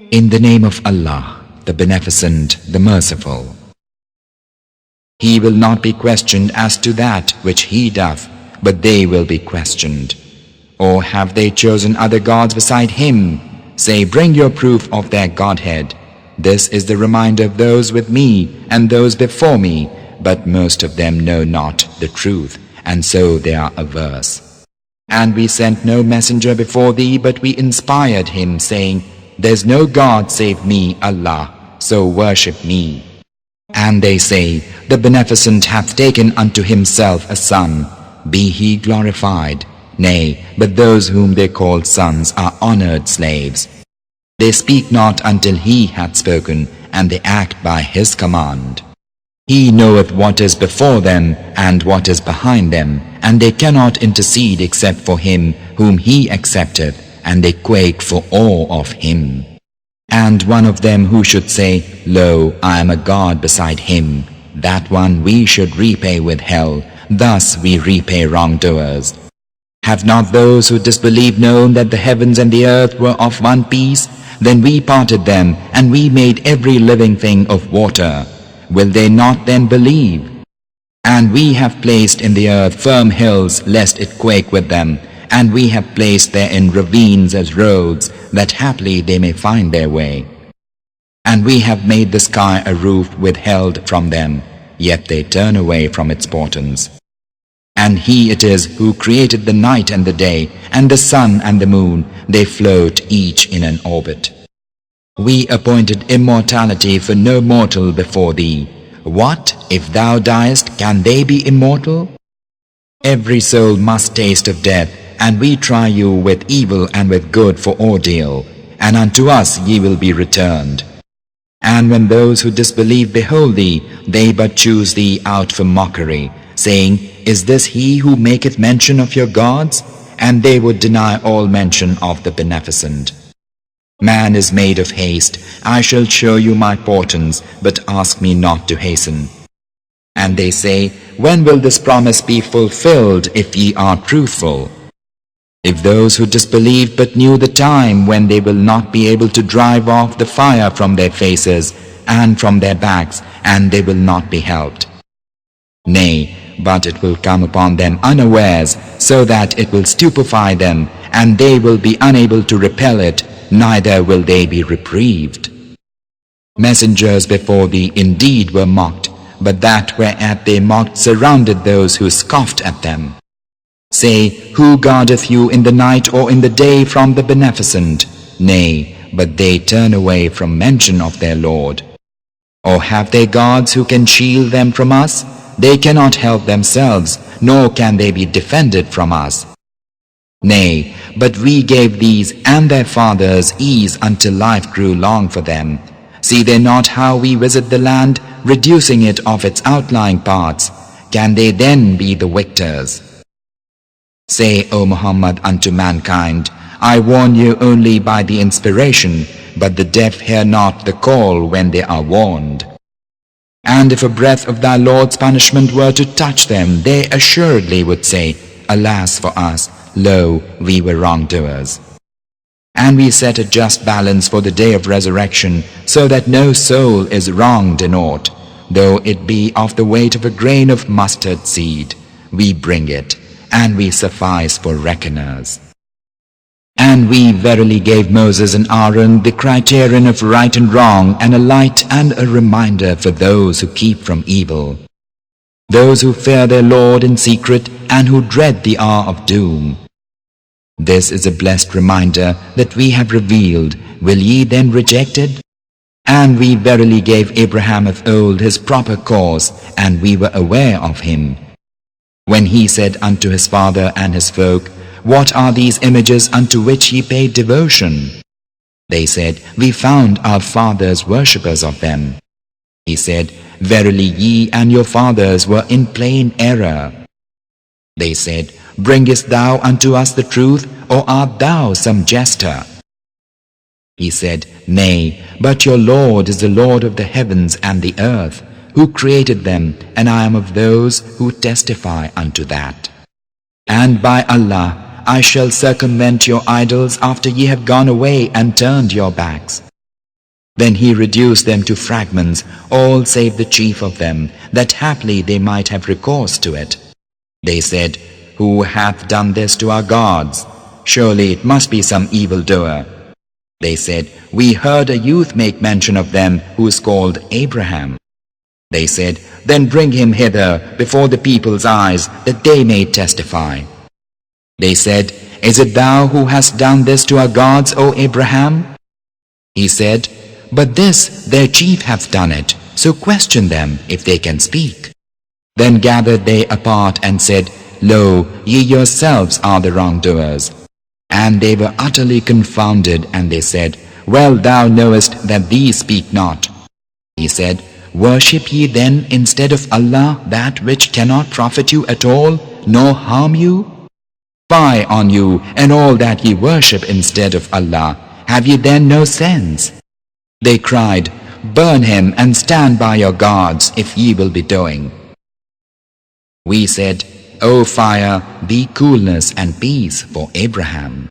In the name of Allah, the Beneficent, the Merciful. He will not be questioned as to that which he doth, but they will be questioned. Or have they chosen other gods beside him? Say, bring your proof of their Godhead. This is the reminder of those with me and those before me, but most of them know not the truth, and so they are averse. And we sent no messenger before thee, but we inspired him, saying, There's no God save me, Allah, so worship me. And they say, The Beneficent hath taken unto himself a son, be he glorified. Nay, but those whom they call sons are honored slaves. They speak not until he hath spoken, and they act by his command. He knoweth what is before them and what is behind them, and they cannot intercede except for him whom he accepteth, and they quake for awe of him. And one of them who should say, Lo, I am a God beside him, that one we should repay with hell, thus we repay wrongdoers. Have not those who disbelieve known that the heavens and the earth were of one piece? Then we parted them, and we made every living thing of water. Will they not then believe? And we have placed in the earth firm hills, lest it quake with them, and we have placed therein ravines as roads, that haply they may find their way. And we have made the sky a roof withheld from them, yet they turn away from its portents. And he it is who created the night and the day, and the sun and the moon, they float each in an orbit. We appointed immortality for no mortal before thee. What, if thou diest, can they be immortal? Every soul must taste of death, and we try you with evil and with good for ordeal, and unto us ye will be returned. And when those who disbelieve behold thee, they but choose thee out for mockery, saying, Is this he who maketh mention of your gods? And they would deny all mention of the Beneficent. Man is made of haste. I shall show you my portents, but ask me not to hasten. And they say, When will this promise be fulfilled, if ye are truthful? If those who disbelieved but knew the time when they will not be able to drive off the fire from their faces and from their backs, and they will not be helped. Nay, but it will come upon them unawares, so that it will stupefy them, and they will be unable to repel it, neither will they be reprieved. Messengers before thee indeed were mocked, but that whereat they mocked surrounded those who scoffed at them. Say, who guardeth you in the night or in the day from the Beneficent? Nay, but they turn away from mention of their Lord. Or have they gods who can shield them from us? They cannot help themselves, nor can they be defended from us. Nay, but we gave these and their fathers ease until life grew long for them. See they not how we visit the land, reducing it of its outlying parts? Can they then be the victors? Say, O Muhammad, unto mankind, I warn you only by the inspiration, but the deaf hear not the call when they are warned. And if a breath of thy Lord's punishment were to touch them, they assuredly would say, Alas for us, lo, we were wrongdoers. And we set a just balance for the day of resurrection, so that no soul is wronged in aught, though it be of the weight of a grain of mustard seed. We bring it, and we suffice for reckoners. And we verily gave Moses and Aaron the criterion of right and wrong, and a light and a reminder for those who keep from evil, those who fear their Lord in secret and who dread the hour of doom. This is a blessed reminder that we have revealed. Will ye then reject it? And we verily gave Abraham of old his proper course, and we were aware of him. When he said unto his father and his folk, What are these images unto which ye pay devotion? They said, We found our fathers worshippers of them. He said, Verily ye and your fathers were in plain error. They said, Bringest thou unto us the truth, or art thou some jester? He said, Nay, but your Lord is the Lord of the heavens and the earth, who created them, and I am of those who testify unto that. And by Allah, I shall circumvent your idols after ye have gone away and turned your backs. Then he reduced them to fragments, all save the chief of them, that haply they might have recourse to it. They said, Who hath done this to our gods? Surely it must be some evildoer. They said, We heard a youth make mention of them who is called Abraham. They said, Then bring him hither before the people's eyes, that they may testify. They said, Is it thou who hast done this to our gods, O Abraham? He said, But this their chief hath done it, so question them if they can speak. Then gathered they apart and said, Lo, ye yourselves are the wrongdoers. And they were utterly confounded, and they said, Well, thou knowest that these speak not. He said, Worship ye then instead of Allah that which cannot profit you at all, nor harm you? Fie on you, and all that ye worship instead of Allah. Have ye then no sense? They cried, Burn him and stand by your gods, if ye will be doing. We said, O fire, be coolness and peace for Abraham.